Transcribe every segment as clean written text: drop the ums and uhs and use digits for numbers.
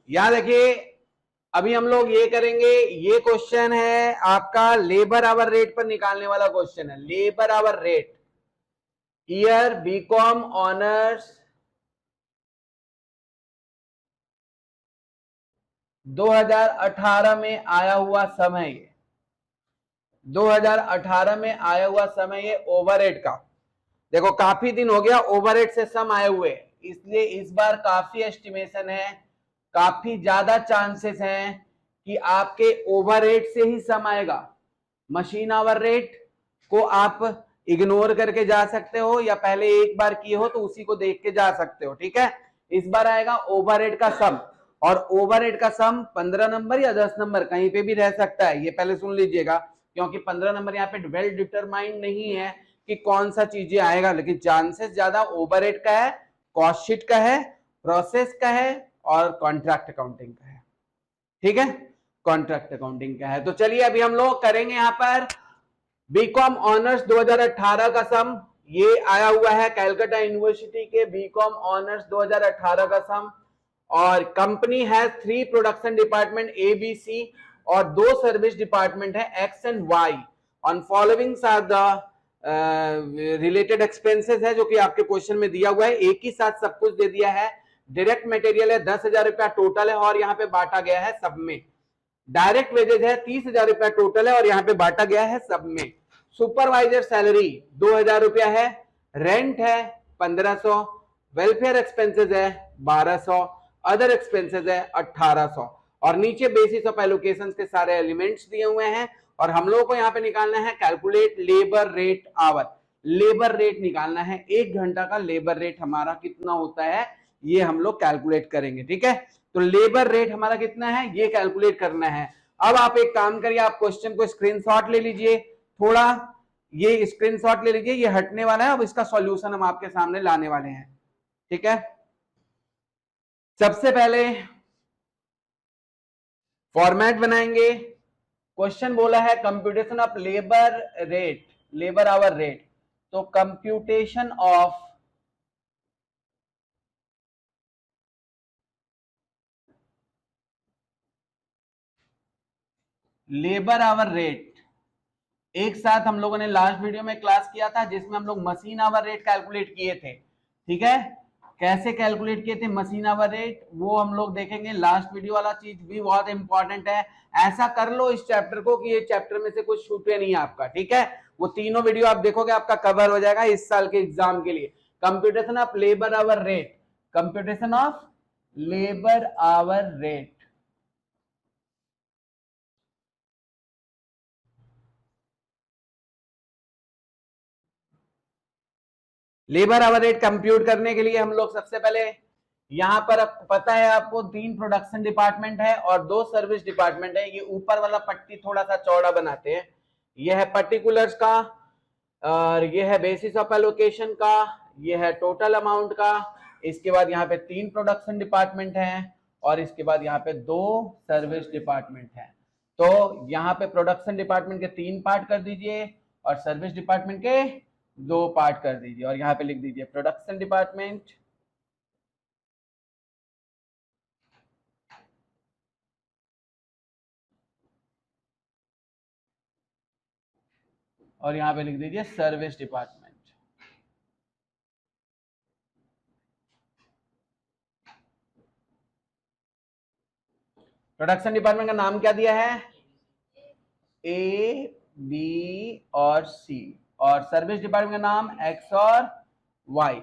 यहां देखिए, अभी हम लोग ये करेंगे, ये क्वेश्चन है आपका लेबर आवर रेट पर निकालने वाला क्वेश्चन है। Labour hour rate, year BCom honours 2018 में आया हुआ समय, 2018 में आया हुआ समय ये ओवरहेड का। देखो काफी दिन हो गया ओवरहेड से सम आए हुए, इसलिए इस बार काफी एस्टिमेशन है, काफी ज्यादा चांसेस हैं कि आपके ओवरहेड से ही सम आएगा। मशीन आवर रेट को आप इग्नोर करके जा सकते हो, या पहले एक बार किए हो तो उसी को देख के जा सकते हो, ठीक है। इस बार आएगा ओवरहेड का सम, और ओवरहेड का सम 15 नंबर या 10 नंबर कहीं पे भी रह सकता है, ये पहले सुन लीजिएगा, क्योंकि 15 नंबर यहाँ पे वेल डिटरमाइंड नहीं है कि कौन सा चीजें आएगा, लेकिन चांसेस ज्यादा ओवरहेड का है, कॉस्ट शीट का है, प्रोसेस का है और कॉन्ट्रैक्ट अकाउंटिंग का है, ठीक है, कॉन्ट्रैक्ट अकाउंटिंग का है। तो चलिए अभी हम लोग करेंगे यहाँ पर बीकॉम ऑनर्स 2018 का सम, ये आया हुआ है कैलकाटा यूनिवर्सिटी के बीकॉम ऑनर्स 2018 का सम। और कंपनी है 3 प्रोडक्शन डिपार्टमेंट ABC और 2 सर्विस डिपार्टमेंट है X and Y। On followings are the related expenses है, जो कि आपके क्वेश्चन में दिया हुआ है, एक ही साथ सब कुछ दे दिया है। डायरेक्ट मटेरियल है 10,000 रुपया टोटल है और यहाँ पे बांटा गया है सब में। डायरेक्ट वेजेज है 30,000 रुपया टोटल है और यहाँ पे बांटा गया है सब में। सुपरवाइजर सैलरी 2,000 रुपया है, रेंट है 1,500, वेलफेयर एक्सपेंसेस है 1,200, अदर एक्सपेंसेस है 1,800, और नीचे बेसिस ऑफ एलोकेशन के सारे एलिमेंट्स दिए हुए हैं। और हम लोगों को यहाँ पे निकालना है calculate labour rate hour, labour rate निकालना है, 1 घंटा का लेबर रेट हमारा कितना होता है ये हम लोग कैलकुलेट करेंगे, ठीक है। तो लेबर रेट हमारा कितना है ये कैलकुलेट करना है। अब आप एक काम करिए, आप क्वेश्चन को स्क्रीनशॉट ले लीजिए, थोड़ा ये स्क्रीनशॉट ले लीजिए, ये हटने वाला है, अब इसका सॉल्यूशन हम आपके सामने लाने वाले हैं, ठीक है। सबसे पहले फॉर्मेट बनाएंगे, क्वेश्चन बोला है computation of labour rate, labour hour rate, तो computation of labour hour rate, एक साथ हम लोगों ने लास्ट वीडियो में क्लास किया था जिसमें हम लोग मशीन आवर रेट कैलकुलेट किए थे, ठीक है। कैसे कैलकुलेट किए थे मशीन आवर रेट वो हम लोग देखेंगे, लास्ट वीडियो वाला चीज भी बहुत इंपॉर्टेंट है। ऐसा कर लो इस चैप्टर को कि ये चैप्टर में से कुछ छूटे नहीं आपका, ठीक है। वो तीनों वीडियो आप देखोगे आपका कवर हो जाएगा इस साल के एग्जाम के लिए। Computation of labour hour rate, computation of labour hour rate, labour hour rate compute करने के लिए हम लोग सबसे पहले यहां पर पता है आपको 3 प्रोडक्शन डिपार्टमेंट है और 2 सर्विस डिपार्टमेंट है। ये ऊपर वाला पट्टी थोड़ा सा चौड़ा बनाते हैं, ये है पर्टिकुलर्स का, और ये है बेसिस ऑफ एलोकेशन का, ये है टोटल अमाउंट का। इसके बाद यहाँ पे 3 प्रोडक्शन डिपार्टमेंट हैं और इसके बाद यहाँ पे 2 सर्विस डिपार्टमेंट हैं। तो यहाँ पे प्रोडक्शन डिपार्टमेंट के 3 पार्ट कर दीजिए और सर्विस डिपार्टमेंट के 2 पार्ट कर दीजिए, और यहाँ पे लिख दीजिए प्रोडक्शन डिपार्टमेंट और यहाँ पे लिख दीजिए सर्विस डिपार्टमेंट। प्रोडक्शन डिपार्टमेंट का नाम क्या दिया है, A, B और C, और सर्विस डिपार्टमेंट का नाम X और Y।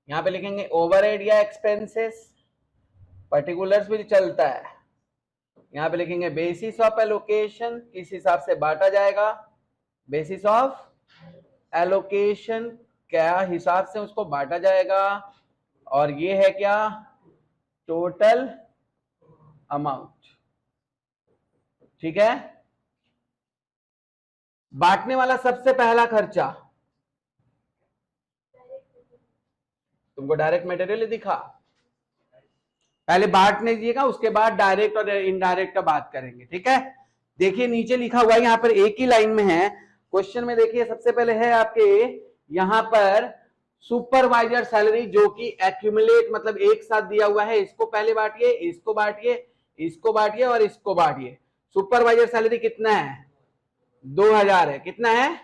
यहाँ पे लिखेंगे ओवरहेड या एक्सपेंसेस, पर्टिकुलर्स भी चलता है। यहाँ पे लिखेंगे बेसिस ऑफ एलोकेशन, किस हिसाब से बांटा जाएगा, बेसिस ऑफ एलोकेशन क्या हिसाब से उसको बांटा जाएगा, और ये है क्या टोटल अमाउंट, ठीक है। बांटने वाला सबसे पहला खर्चा तुमको डायरेक्ट मटेरियल दिखा, पहले बांट लीजिएगा उसके बाद डायरेक्ट और इनडायरेक्ट का बात करेंगे, ठीक है। देखिए नीचे लिखा हुआ है, यहाँ पर एक ही लाइन में है क्वेश्चन में, देखिए सबसे पहले है आपके यहाँ पर सुपरवाइजर सैलरी जो कि एक्यूमुलेट मतलब एक साथ दिया हुआ है, इसको पहले बांटिए, इसको बांटिए, इसको बांटिए और इसको बांटिए। सुपरवाइजर सैलरी कितना है? 2000 है। कितना है?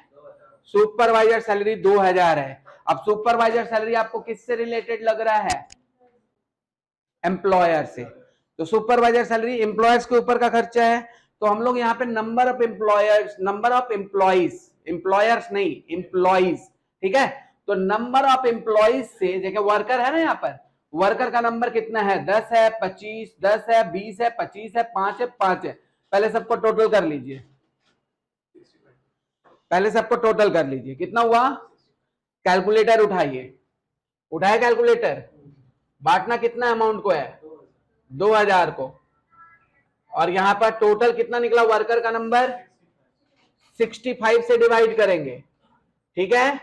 सुपरवाइजर सैलरी 2000 है। अब सुपरवाइजर सैलरी आपको किससे रिलेटेड लग रहा है? एम्प्लॉयर से। तो सुपरवाइजर सैलरी एम्प्लॉयर्स के ऊपर का खर्चा है, तो हम लोग यहाँ पे number of employers, number of employees, employers नहीं एम्प्लॉइज, ठीक है। तो नंबर ऑफ एम्प्लॉइज से देखिए वर्कर है ना, यहाँ पर वर्कर का नंबर कितना है? 10 है, 25, 10 है, 20 है, 25 है, 5 है, 5 है। पहले सबको टोटल कर लीजिए, पहले सबको टोटल कर लीजिए, कितना हुआ? कैलकुलेटर उठाइए, उठाए कैलकुलेटर। बांटना कितना अमाउंट को है? 2000 को। और यहां पर टोटल कितना निकला? वर्कर का नंबर 65 से डिवाइड करेंगे, ठीक है,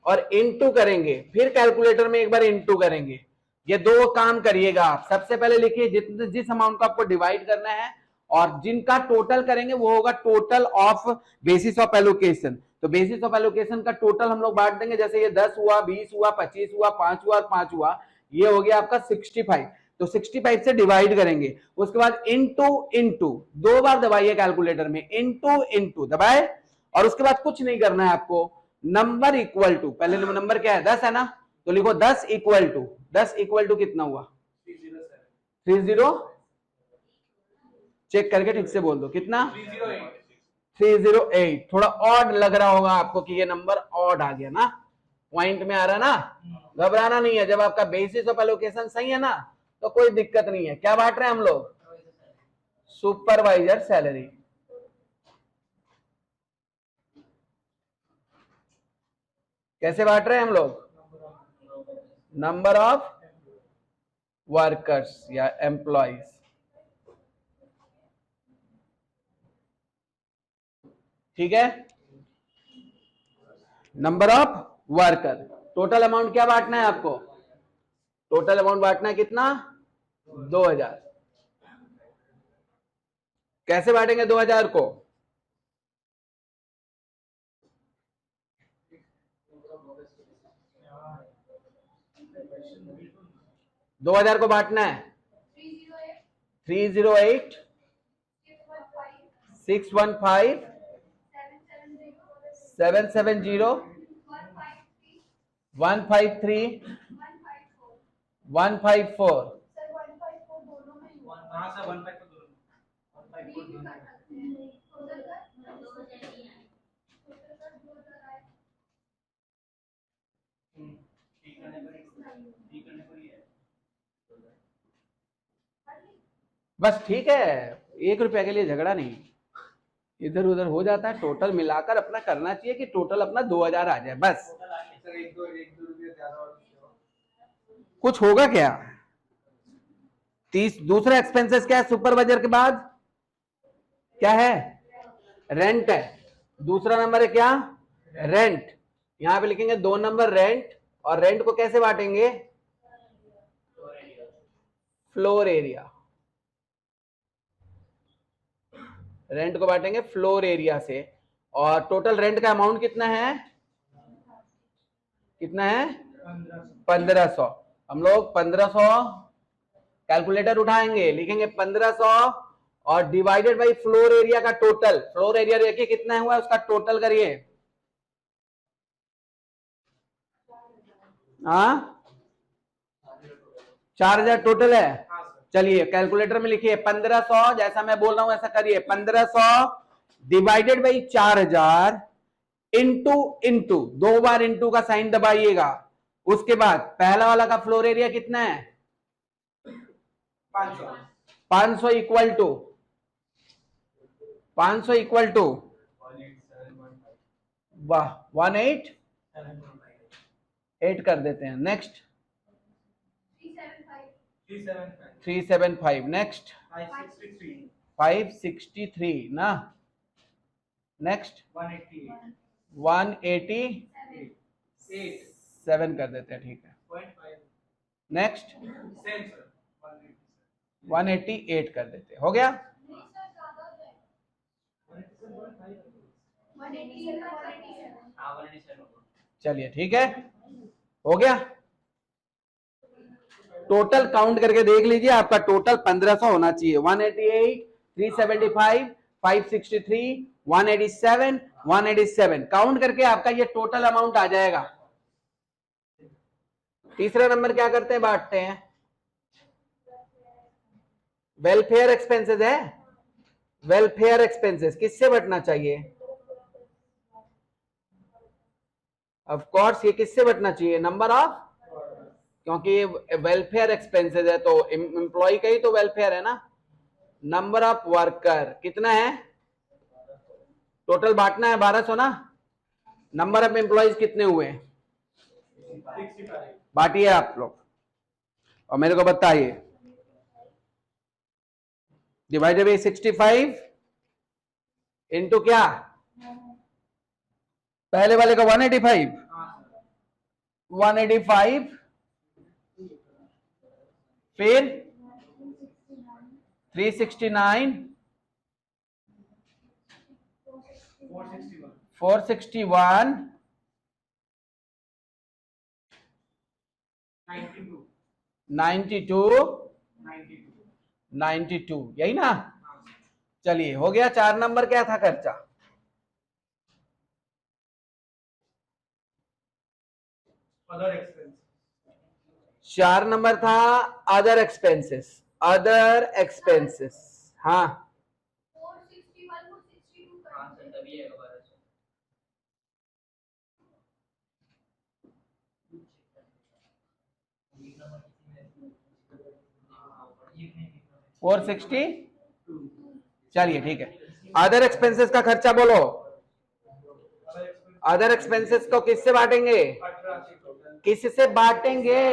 और इनटू करेंगे, फिर कैलकुलेटर में एक बार इनटू करेंगे। ये दो काम करिएगा आप। सबसे पहले लिखिए जिस अमाउंट को आपको डिवाइड करना है, और जिनका टोटल करेंगे वो होगा total of basis of allocation. तो बेसिस ऑफ एलोकेशन का टोटल हम लोग बांट देंगे, जैसे ये 10 हुआ, 20 हुआ, 25 हुआ, 5 हुआ और 5 हुआ, ये हो गया आपका 65। तो 65 से डिवाइड करेंगे, उसके बाद इनटू इनटू, दो बार दबाइए कैलकुलेटर में, इनटू इनटू दबाए, और उसके बाद कुछ नहीं करना है आपको। नंबर इक्वल टू, पहले नंबर क्या है? 10 है ना, तो लिखो 10 इक्वल टू, 10 इक्वल टू कितना हुआ? 30, चेक करके ठीक से बोल दो, कितना? 308। थोड़ा ऑड लग रहा होगा आपको कि ये नंबर ऑड आ गया ना, पॉइंट में आ रहा ना, घबराना नहीं है। जब आपका बेसिस ऑफ एलोकेशन सही है ना, तो कोई दिक्कत नहीं है। क्या बांट रहे हैं हम लोग? Supervisor salary. कैसे बांट रहे हैं हम लोग? नंबर ऑफ वर्कर्स या एम्प्लॉइज, ठीक है, number of worker. Total amount क्या बांटना है आपको? टोटल अमाउंट बांटना है कितना? 2000। कैसे बांटेंगे 2000 को? 2000 को बांटना है 308, 615, 770, 153, 154। बस ठीक है, 1 रुपया के लिए झगड़ा नहीं, इधर उधर हो जाता है। टोटल मिलाकर अपना करना चाहिए कि टोटल अपना 2000 आ जाए बस। कुछ होगा क्या? 30। दूसरा एक्सपेंसेस क्या है सुपरवाइजर के बाद? क्या है? रेंट है। दूसरा नंबर है क्या? रेंट। यहां पे लिखेंगे 2 नंबर रेंट, और रेंट को कैसे बांटेंगे? Floor area. रेंट को बांटेंगे फ्लोर एरिया से। और टोटल रेंट का अमाउंट कितना है? कितना है? 1500। हम लोग 1500 कैलकुलेटर उठाएंगे, लिखेंगे 1500 और डिवाइडेड बाई फ्लोर एरिया का टोटल। फ्लोर एरिया देखिए कितना हुआ, उसका टोटल करिए। हाँ 4000 टोटल है। चलिए कैलकुलेटर में लिखिए 1500, जैसा मैं बोल रहा हूं ऐसा करिए। 1500 divided by 4000 into into, 2 bar into का साइन दबाइएगा। उसके बाद पहला वाला का फ्लोर एरिया कितना है? 500 इक्वल टू 500 इक्वल टू वाह 188 कर देते हैं। नेक्स्ट 375। नेक्स्ट 563 ना। नेक्स्ट 187 कर देते हैं, ठीक है। नेक्स्ट 188 कर देते हैं, हो गया। चलिए ठीक है। हो गया। टोटल काउंट करके देख लीजिए, आपका टोटल 1500 होना चाहिए। 188, 375, 563, 187, 187 काउंट करके आपका ये टोटल अमाउंट आ जाएगा। तीसरा नंबर क्या करते हैं, बांटते हैं। वेलफेयर एक्सपेंसेस है, वेलफेयर एक्सपेंसेस किससे बटना चाहिए? ऑफ कोर्स ये किससे बटना चाहिए? नंबर ऑफ, क्योंकि ये वेलफेयर एक्सपेंसेस है तो एम्प्लॉय का ही तो वेलफेयर है ना। नंबर ऑफ वर्कर कितना है? टोटल बांटना है 1200 ना। नंबर ऑफ एम्प्लॉयज कितने हुए? बांटिए आप लोग और मेरे को बताइए। डिवाइडेड बाई 65 इंटू क्या? पहले वाले का 185, 185 फिर 369, 461, 92, 92 यही ना। चलिए हो गया। 4 नंबर क्या था खर्चा? Other expense. 4 नंबर था अदर एक्सपेंसेस, अदर एक्सपेंसेस। हाँ 461 को 62 कर दीजिए। तभी है 1200। 460, चलिए ठीक है। अदर एक्सपेंसेस का खर्चा बोलो। अदर एक्सपेंसेस को किससे बांटेंगे? किससे बांटेंगे?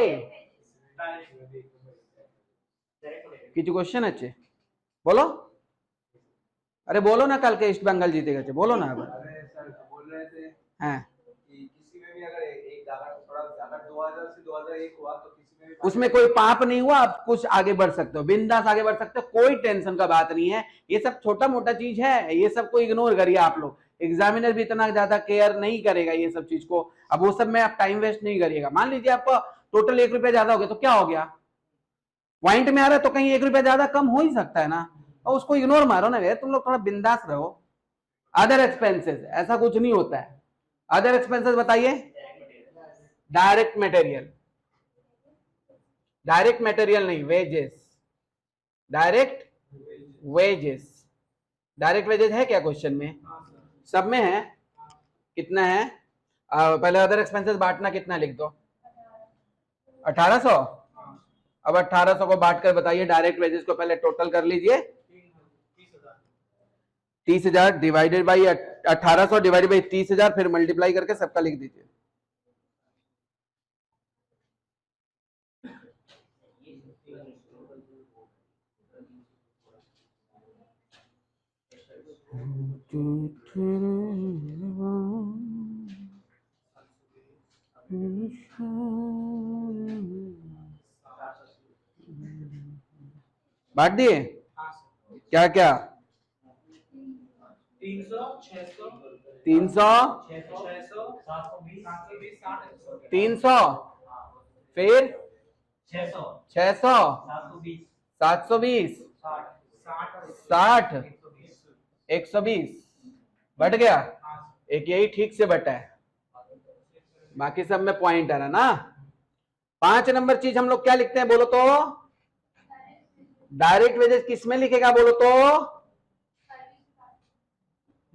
কিছু क्वेश्चन अच्छे बोलो। अरे बोलो ना, कल के ईस्ट बंगाल जीतेगा, बोलो ना। अब अरे सर बोल रहे थे हाँ कि किसी में भी अगर एक ज्यादा थोड़ा ज्यादा 2000 से 2001 हुआ तो किसी में भी उसमें कोई पाप नहीं हुआ, आप कुछ आगे बढ़ सकते हो, बिंदास आगे बढ़ सकते हो, कोई टेंशन का बात नहीं है। ये सब छोटा मोटा चीज है, ये सब को इग्नोर करिए आप लोग। एग्जामिनर भी इतना ज्यादा केयर नहीं करेगा ये सब चीज को। अब वो सब में आप टाइम वेस्ट नहीं करिएगा। मान लीजिए आपको टोटल 1 रुपया ज्यादा हो गया तो क्या हो गया? पॉइंट में आ रहा है तो कहीं 1 रुपया ज्यादा कम हो ही सकता है ना, और उसको इग्नोर मारो ना। तुम लोग थोड़ा बिंदास रहो। अदर एक्सपेंसेस ऐसा कुछ नहीं होता है। अदर एक्सपेंसेस बताइए। डायरेक्ट मटेरियल, डायरेक्ट मटेरियल नहीं, wages, direct wages. Direct wages है क्या क्वेश्चन में? सब में है। कितना है? पहले अदर एक्सपेंसेस बांटना कितना लिख दो, 1800। अब 1800 को बांट कर बताइए डायरेक्ट वेजेस को। पहले टोटल कर लीजिए। 30,000 डिवाइडेड बाई 1800 डिवाइडेड बाई 30,000, फिर मल्टीप्लाई करके सबका लिख दीजिए। बांट दिए क्या क्या? 300, 600, 300, 600, 720, 720, 300 फिर 600, 600, 720, 720, 60, 60, 120 बट गया। एक यही ठीक से बटा है, बाकी सब में पॉइंट आ रहा ना। 5 नंबर चीज हम लोग क्या लिखते हैं बोलो तो? डायरेक्ट वेजेस किस में लिखेगा बोलो तो?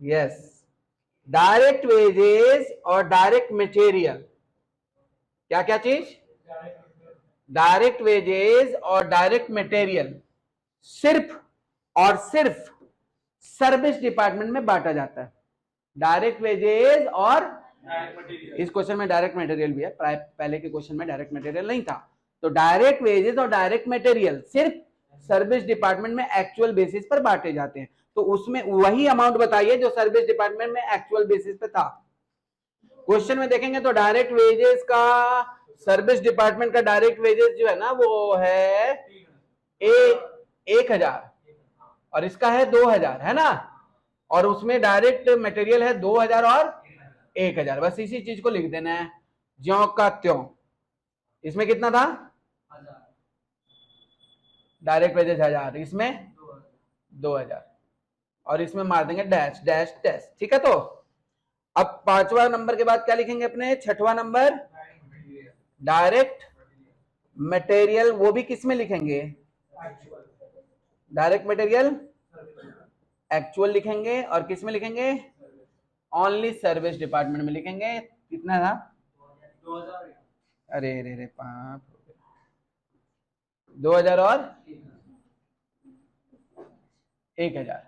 यस, डायरेक्ट वेजेस और डायरेक्ट मटेरियल। क्या क्या चीज? डायरेक्ट वेजेस और डायरेक्ट मटेरियल सिर्फ और सिर्फ सर्विस डिपार्टमेंट में बांटा जाता है। डायरेक्ट वेजेस और इस क्वेश्चन में डायरेक्ट मटेरियल भी है, पहले के क्वेश्चन में डायरेक्ट मटेरियल नहीं था। तो डायरेक्ट वेजेस और डायरेक्ट मटेरियल सिर्फ सर्विस डिपार्टमेंट में एक्चुअल बेसिस पर बांटे जाते हैं। तो उसमें वही अमाउंट बताइए जो सर्विस डिपार्टमेंट में एक्चुअल बेसिस पे था। क्वेश्चन में देखेंगे तो डायरेक्ट वेजेस का, सर्विस डिपार्टमेंट का डायरेक्ट वेजेस जो है ना वो है 1000 और इसका है 2000, है ना। और उसमें डायरेक्ट मटेरियल है 2000 और 1000। बस इसी चीज को लिख देना है ज्यों का त्यों। इसमें कितना था? 1000, डायरेक्ट वेजेस 1000, इसमें 2000, 2000, और इसमें मार देंगे डैश डैश डैश। ठीक है, तो अब 5वां नंबर के बाद क्या लिखेंगे अपने? 6वां नंबर डायरेक्ट मटेरियल। वो भी किस में लिखेंगे? डायरेक्ट मटेरियल एक्चुअल लिखेंगे, और किस में लिखेंगे? ओनली सर्विस डिपार्टमेंट में लिखेंगे। कितना था? 2000, अरे रे रे, 2000 और 1000।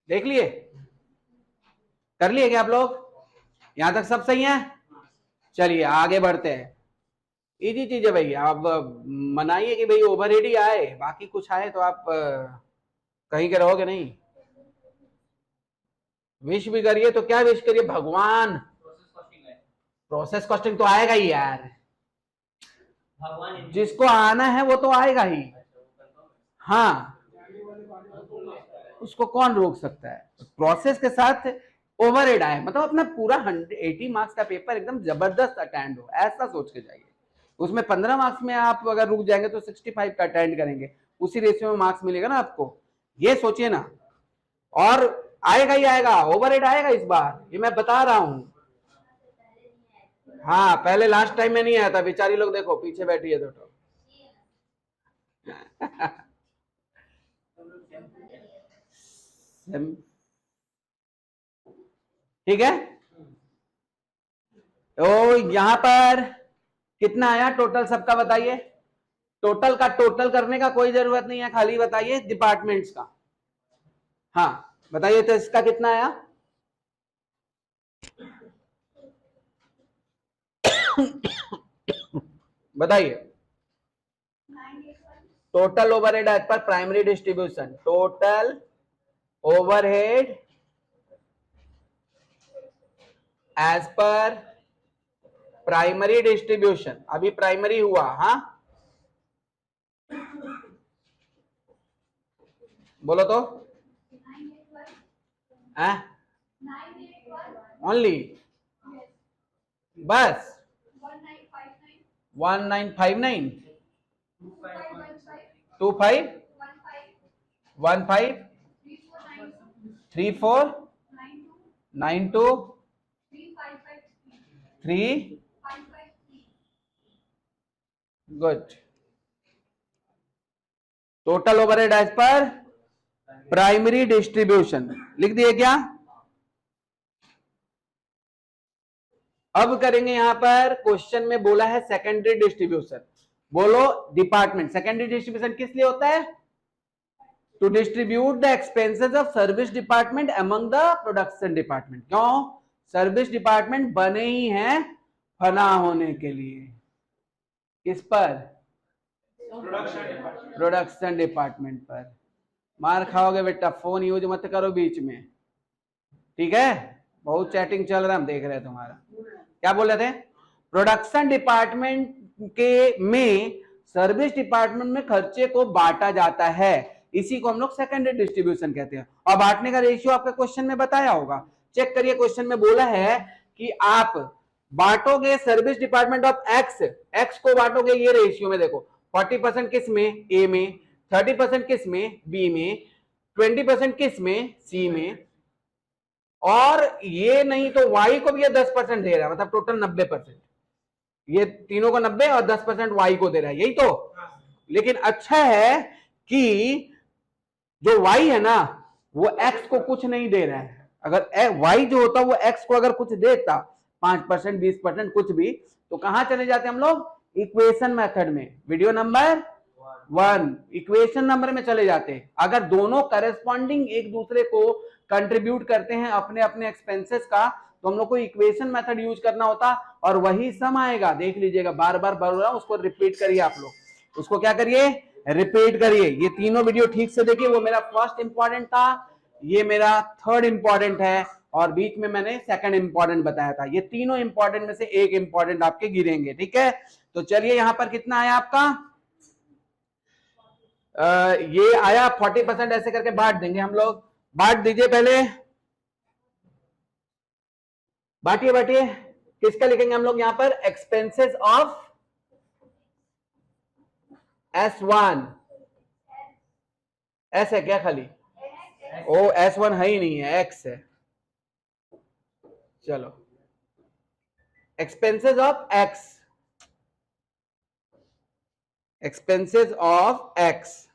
देख लिए? कर लिए क्या आप लोग? यहां तक सब सही है? चलिए आगे बढ़ते हैं। इजी चीज है भाई, आप मनाइए कि भाई ओवरहेड ही आए, बाकी कुछ आए तो आप कहीं के रहोगे नहीं। विश भी करिए तो क्या विश करिए? भगवान। प्रोसेस कॉस्टिंग है, प्रोसेस कॉस्टिंग तो आएगा ही यार, भगवान जिसको आना है वो तो आएगा ही। हाँ, उसको कौन रोक सकता है? प्रोसेस के साथ ओवरहेड आए मतलब अपना पूरा 180 मार्क्स का पेपर एकदम जबरदस्त अटेंड हो, ऐसा सोच के जाइए। उसमें 15 मार्क्स में आप अगर रुक जाएंगे तो 65 का अटेंड करेंगे, उसी रेशियो में मार्क्स मिलेगा ना आपको, ये सोचिए ना। और आएगा ही आएगा, ओवरहेड आएगा इस बार, ये मैं बता रहा हूं। हाँ, पहले लास्ट टाइम में नहीं आया था, बेचारी लोग देखो पीछे बैठी है तो ठीक है। तो यहां पर कितना आया टोटल सबका बताइए? टोटल का टोटल करने का कोई जरूरत नहीं है, खाली बताइए डिपार्टमेंट्स का। हाँ बताइए, तो इसका कितना आया? बताइए। Total overhead as per primary distribution, total overhead as per primary distribution, अभी प्राइमरी हुआ। हाँ बोलो तो। ओनली बस 1959 25 15 34 92 3 good. Total overhead as per primary distribution लिख दिए क्या? अब करेंगे यहां पर क्वेश्चन में बोला है सेकेंडरी डिस्ट्रीब्यूशन। बोलो डिपार्टमेंट। सेकेंडरी डिस्ट्रीब्यूशन किस लिए होता है? To distribute the expenses of service department among the production department. क्यों? सर्विस डिपार्टमेंट बने ही हैं फना होने के लिए। किस पर? प्रोडक्शन डिपार्टमेंट पर। मार खाओगे बेटा, फोन यूज मत करो बीच में, ठीक है? बहुत चैटिंग चल रहा है, हम देख रहे हैं तुम्हारा। क्या बोल रहे थे? प्रोडक्शन डिपार्टमेंट के में सर्विस डिपार्टमेंट में खर्चे को बांटा जाता है, इसी को हम लोग सेकेंडरी डिस्ट्रीब्यूशन कहते हैं। और बांटने का रेशियो आपका क्वेश्चन में बताया होगा, चेक करिए। क्वेश्चन में बोला है कि आप बांटोगे service department of X, X को बांटोगे ये रेशियो में, देखो 40% किस में? ए में, 30% किस में? बी में, 20% किस में? सी में, और ये नहीं तो वाई को भी ये 10% दे रहा है, मतलब टोटल 90%। ये तीनों को 90 और 10% वाई को दे रहा है, यही तो। लेकिन अच्छा है कि जो वाई है ना वो एक्स को कुछ नहीं दे रहा है। अगर वाई जो होता वो एक्स को अगर कुछ देता 5% 20% कुछ भी, तो कहां चले जाते हम लोग? इक्वेशन मेथड में, वीडियो नंबर 1 इक्वेशन नंबर में चले जाते हैं। अगर दोनों करेस्पॉन्डिंग एक दूसरे को कंट्रीब्यूट करते हैं अपने अपने एक्सपेंसेस का, तो हम लोग को इक्वेशन मेथड यूज करना होता और वही सम आएगा। देख लीजिएगा, बार बार बोल रहा हूं, उसको रिपीट करिए आप लोग, उसको क्या करिए? रिपीट करिए। ये तीनों वीडियो ठीक से देखिए, वो मेरा फर्स्ट इंपॉर्टेंट था, ये मेरा थर्ड इंपॉर्टेंट है, और बीच में मैंने सेकंड इंपॉर्टेंट बताया था। ये तीनों इंपॉर्टेंट में से एक इंपॉर्टेंट आपके गिरेंगे, ठीक है? तो चलिए यहां पर कितना आया आपका? ये आया 40%, ऐसे करके बांट देंगे हम लोग। बांट दीजिए, पहले बांटिए बांटिए। किसका लिखेंगे हम लोग यहां पर? Expenses of S1। S है क्या खाली? ओ S1 है ही नहीं है, X है। चलो, expenses of X, expenses of X,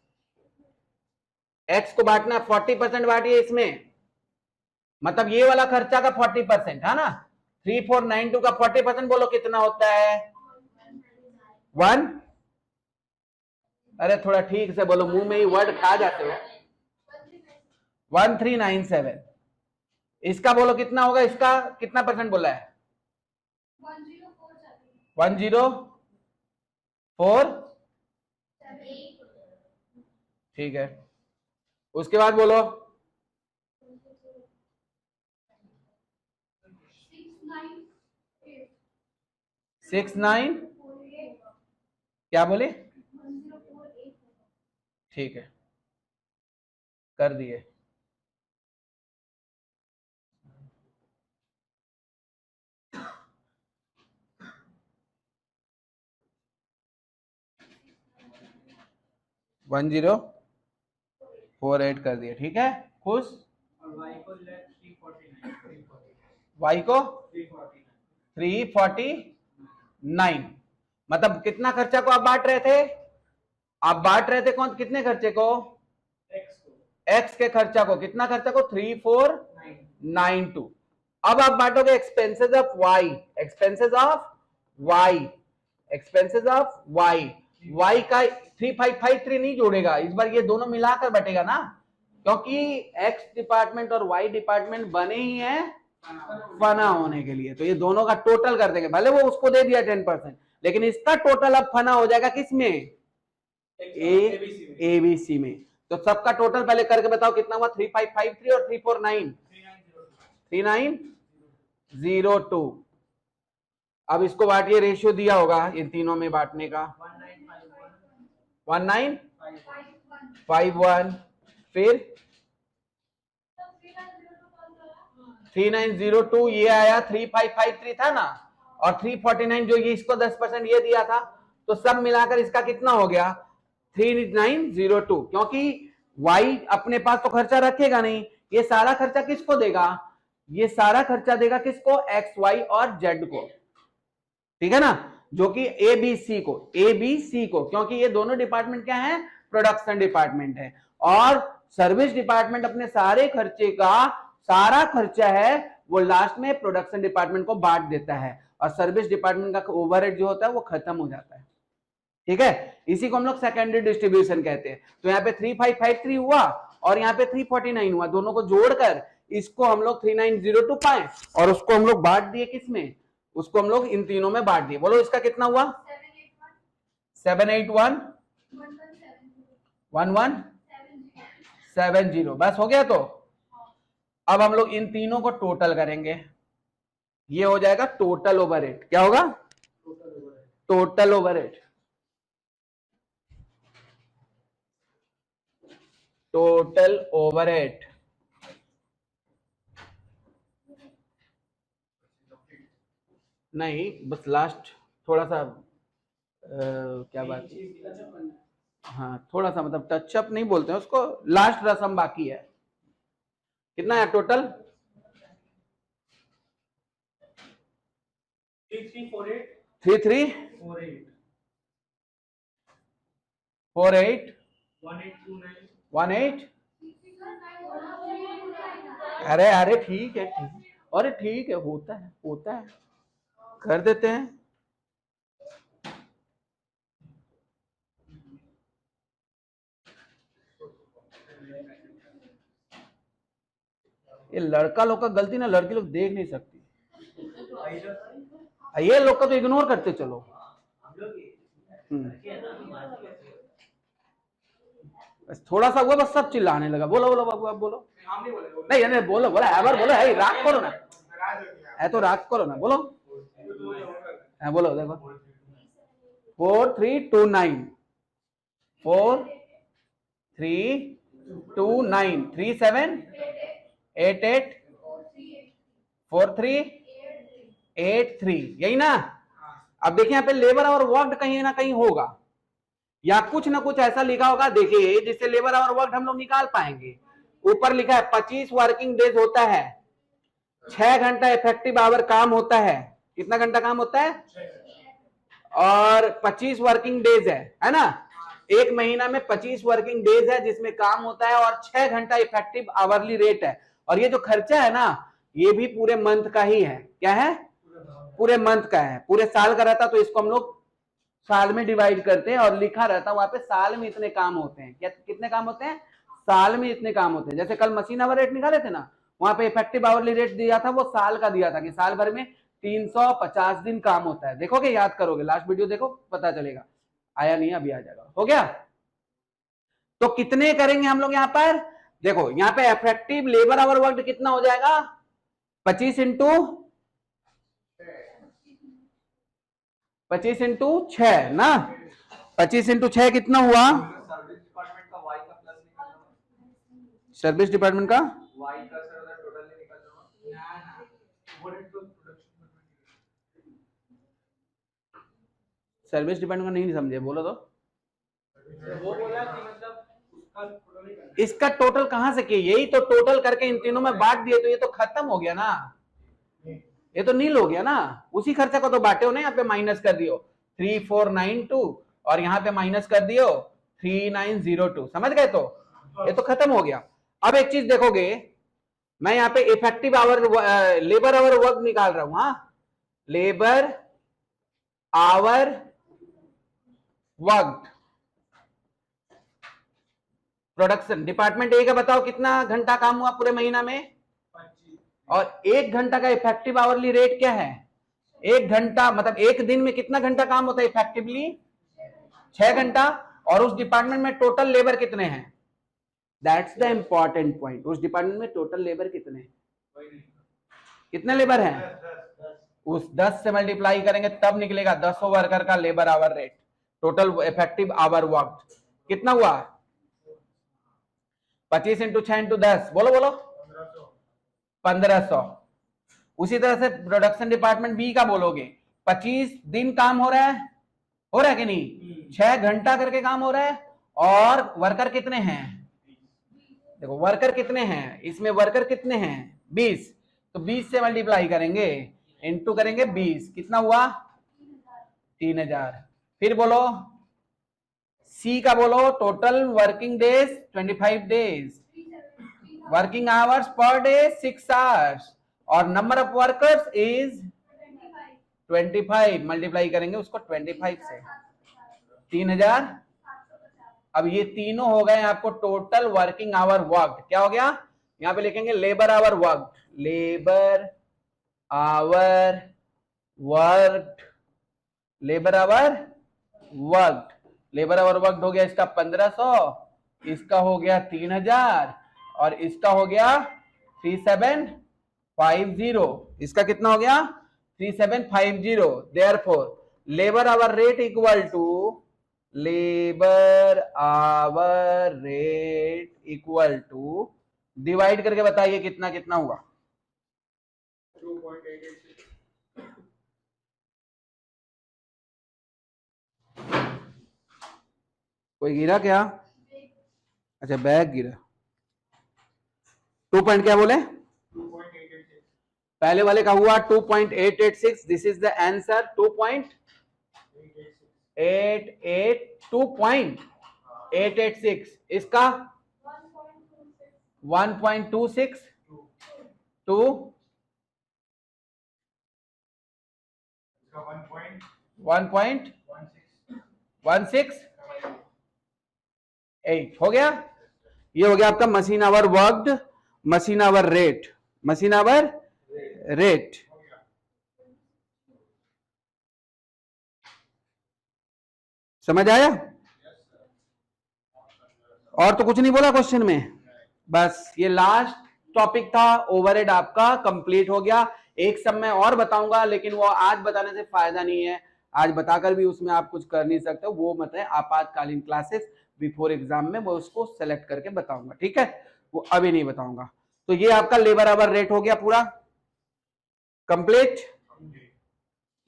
X को बांटना 40% बांटिए इसमें, मतलब ये वाला खर्चा का 40% है ना। 3492 का 40% बोलो कितना होता है? 1। अरे थोड़ा ठीक से बोलो, मुंह में ही वर्ड खा जाते हो। 1397। इसका बोलो कितना होगा? इसका कितना परसेंट बोला है? 104। ठीक है, उसके बाद बोलो 69। क्या बोले? ठीक है, कर दिए। वन 1048 कर दिए। ठीक है, खुश? और y को लेट 349। y को 349। 349, मतलब कितना खर्चा को आप बांट रहे थे? आप बांट रहे थे कौन कितने खर्चे को? x के खर्चा को। कितना खर्चा को? 3492। अब आप बांटोगे expenses of y, expenses of y, expenses of y। y का 3553 नहीं जोड़ेगा इस बार, ये दोनों मिलाकर बटेगा ना, क्योंकि x डिपार्टमेंट और y डिपार्टमेंट बने ही हैं फना होने के लिए, तो ये दोनों का टोटल कर देंगे। भले वो उसको दे दिया 10%, लेकिन इसका टोटल अब फना हो जाएगा किसमें? ABC में। तो सबका टोटल पहले करके बताओ कितना हुआ? 3553 और 349 3902। अब इसको बांटिए, रेशियो दिया होगा इन तीनों में बांटने का। 1951, फिर 3902, ये आया 3553 था ना, और 349 जो ये इसको 10% ये दिया था, तो सब मिलाकर इसका कितना हो गया? 3902। क्योंकि y अपने पास तो खर्चा रखेगा नहीं, ये सारा खर्चा किसको देगा? ये सारा खर्चा देगा किसको? x, y और z को, ठीक है ना, जो कि ABC को, क्योंकि ये दोनों डिपार्टमेंट क्या है? प्रोडक्शन डिपार्टमेंट है। और सर्विस डिपार्टमेंट अपने सारे खर्चे का सारा खर्चा है वो लास्ट में प्रोडक्शन डिपार्टमेंट को बांट देता है, और सर्विस डिपार्टमेंट का ओवरहेड जो होता है वो खत्म हो जाता है। ठीक है, इसी को हम लोग सेकेंडरी डिस्ट्रीब्यूशन कहते हैं। तो यहाँ पे 3553 हुआ और यहाँ पे 349 हुआ, दोनों को जोड़कर इसको हम लोग 3902 पाए, और उसको हम लोग बांट दिए किसमें? उसको हम लोग इन तीनों में बांट दिए। बोलो इसका कितना हुआ? 781 1170। बस हो गया। तो अब हम लोग इन तीनों को टोटल करेंगे, ये हो जाएगा टोटल ओवरहेड। क्या होगा? Total overhead. टोटल ओवरहेड नहीं, बस लास्ट थोड़ा सा क्या बात, हाँ थोड़ा सा मतलब टचअप नहीं बोलते हैं उसको, लास्ट रस्म बाकी है। कितना है टोटल? 3348 18। अरे अरे ठीक है, अरे ठीक है, होता है कर देते हैं। ये लड़का लोग का गलती ना, लड़की लोग देख नहीं सकती, ये लोग का तो इग्नोर करते चलो। बस थोड़ा सा हुआ, बस सब चिल्लाने लगा। बोलो बोलो बाबू, आप बोलो। नहीं नहीं बोलो बोलो, एवर बोलो, है राग करो ना, है तो राग करो ना, बोलो है, बोलो देखो 4329 4329 3788 43 83, यही ना। अब देखिए यहाँ पे लेबर आवर वर्कड कहीं ना कहीं होगा या कुछ ना कुछ ऐसा लिखा होगा, देखिए जिससे लेबर आवर वर्कड हम लोग निकाल पाएंगे। ऊपर लिखा है 25 वर्किंग डेज होता है, 6 घंटा इफेक्टिव आवर काम होता है। कितना घंटा काम होता है? और 25 वर्किंग डेज है ना। एक महीना में 25 वर्किंग डेज है जिसमें काम होता है और 6 घंटा इफेक्टिव आवरली रेट है। और ये जो खर्चा है ना, ये भी पूरे मंथ का ही है। क्या है? पूरे मंथ का है। पूरे साल का रहता तो इसको हम लोग साल में डिवाइड करते हैं और लिखा रहता वहां पे साल में इतने काम होते हैं। क्या कितने काम होते हैं? साल में इतने काम होते हैं। जैसे कल मशीन आवर रेट निकाले थे ना, वहां पे इफेक्टिव आवरली रेट दिया था, वो साल का दिया था कि साल भर में 350 दिन काम होता है। देखोगे, याद करोगे, लास्ट वीडियो देखो, पता चलेगा। आया नहीं, अभी आ जाएगा। हो गया? तो कितने करेंगे हम लोग यहाँ पर? देखो यहाँ पे इफेक्टिव लेबर आवर वर्क कितना हो जाएगा? 25 इंटू 6 ना। 25 इंटू 6 कितना हुआ? सर्विस डिपार्टमेंट का वाई का प्लस निकालना होगा। सर्विस डिपार्टमेंट का वाई का सर उधर टोटल नहीं निकालना होगा। ना ओवरहेड तो प्रोडक्शन सर्विस डिपार्टमेंट का नहीं समझे, बोलो तो। वो बोला कि मतलब उसका टोटल ही करना इसका टोटल कहां से किए? यही तो टोटल करके इन तीनों में बांट दिए तो ये तो खत्म हो गया ना, ये तो नील हो गया ना। उसी खर्चे को तो बांटे हो ना, यहाँ पे माइनस कर दियो 3492 और यहाँ पे माइनस कर दियो 3902। समझ गए? तो ये तो खत्म हो गया। अब एक चीज देखोगे, मैं यहाँ पे effective hour labour hour work निकाल रहा हूं। हाँ, labour hour work production department A का बताओ कितना घंटा काम हुआ पूरे महीना में, और 1 घंटा का इफेक्टिव आवरली रेट क्या है? 1 घंटा मतलब 1 दिन में कितना घंटा काम होता है इफेक्टिवली? 6 घंटा। और उस डिपार्टमेंट में टोटल लेबर कितने हैं? That's the important point. उस डिपार्टमेंट में टोटल लेबर कितने हैं? कितने लेबर हैं? उस 10 से मल्टीप्लाई करेंगे तब निकलेगा 10 वर्कर का labour hour rate. Total effective hour work कितना हुआ? 25 इंटू 6 इंटू 10, बोलो बोलो, 1500। उसी तरह से प्रोडक्शन डिपार्टमेंट बी का बोलोगे, 25 दिन काम हो रहा है कि नहीं? 6 घंटा करके काम हो रहा है और वर्कर कितने हैं? देखो वर्कर कितने हैं इसमें, वर्कर कितने हैं? 20। तो 20 से मल्टीप्लाई करेंगे, इंटू करेंगे 20, कितना हुआ? 3000। फिर बोलो सी का बोलो, total working days 25 days, working hours per day 6 hours और number of workers is 25। Multiply करेंगे उसको 25 से, 3000। अब ये तीनों हो गए आपको टोटल वर्किंग आवर वर्क। क्या हो गया? यहां पे लिखेंगे labour hour work, labour hour work, labour hour work, labour hour work हो गया इसका 1500, इसका हो गया 3000 और इसका हो गया 3750। इसका कितना हो गया? 3750। Therefore labour hour rate equal to, labour hour rate equal to, divide करके बताइए कितना कितना हुआ? 2.886। कोई गिरा क्या? अच्छा बैग गिरा। 2 पॉइंट क्या बोले? 2.886। पहले वाले का हुआ 2.886। This is the answer, 2.886। इसका 1.26 टू 1.168 हो गया। ये हो गया आपका machine our worked, machine hour rate, machine hour rate. समझ आया? और तो कुछ नहीं बोला क्वेश्चन में, बस ये लास्ट टॉपिक था। ओवरहेड आपका कंप्लीट हो गया। एक सब मैं और बताऊंगा लेकिन वो आज बताने से फायदा नहीं है, आज बताकर भी उसमें आप कुछ कर नहीं सकते, वो मत है आपातकालीन क्लासेस बिफोर एग्जाम में, वो उसको सेलेक्ट करके बताऊंगा, ठीक है? वो अभी नहीं बताऊंगा। तो ये आपका लेबर आवर रेट हो गया पूरा कंप्लीट।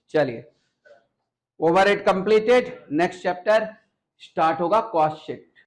चलिए, overhead completed. Next chapter start होगा कॉस्ट शीट।